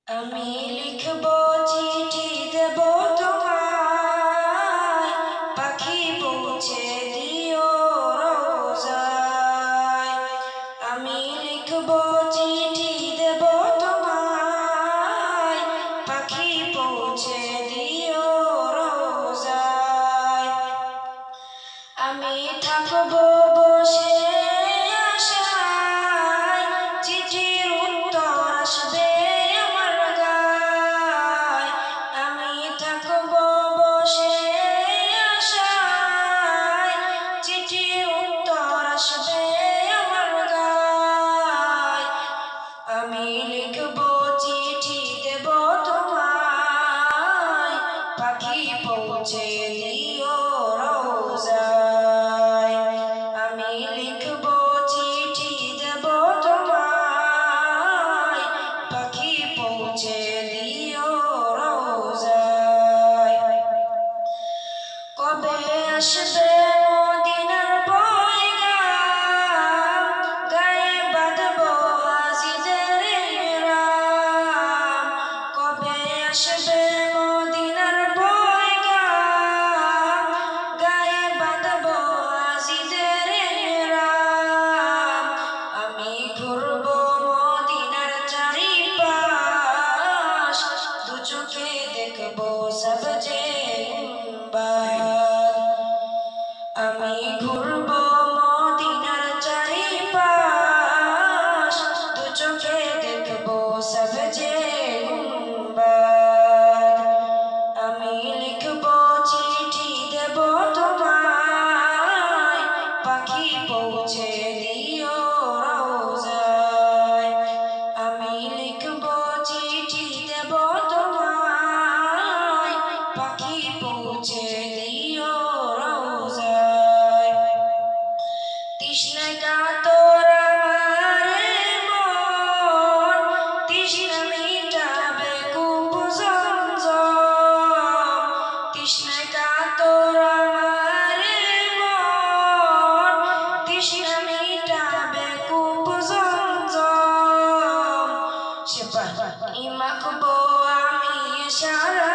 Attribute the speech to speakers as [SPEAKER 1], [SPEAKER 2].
[SPEAKER 1] আমি লিখব চিঠি দেব তোমায়, পাখি পৌঁছে দিও রোজায়। আমি লিখব চিঠি দেব তোমায়, পাখি পৌঁছে দিও রোজায়। আমি থাকব বসে আশায়, চিঠির উত্তর আসবে আমার গায়। আমি থাকব বসে আশায়, চিঠির উত্তর আসবে আমার গায়। আমি লিখব চিঠি দেব তোমায়, পাখি পৌঁছে দিও রোজায়। আমি লিখব চিঠি দেব তোমায়, পাখি পৌঁছে দিও রোজায়। কবে আসবে মদিনার পয়গাম, গায়ে বাঁধব হাজিদের ইহরাম। কবে আসবে মদিনার পয়গাম, গায়ে বাঁধব হাজিদের ইহরাম। আমি ঘুরব মদিনার চারিপাশ, দু চোখে দেখব সবজে গুম্বাদ। আমি ঘুরব মদিনার চারিপাশ, দু চোখে দেখব সবজে গুম্বাদ। আমি লিখব চিঠি দেব তোমায়, পাখি পৌঁছে দিও রোজায়। আমি লিখব চিঠি দেব তোমায়, পাখি পৌঁছে দিও রোজায়। তৃষ্ণায় কাতর আমার মন, তৃষ্ণা মিটাবে কূপ জমজম। তৃষ্ণায় কাতর আমার মন, তৃষ্ণা মিটাবে কূপ জমজম। সে পানি মাখবো আমি সারা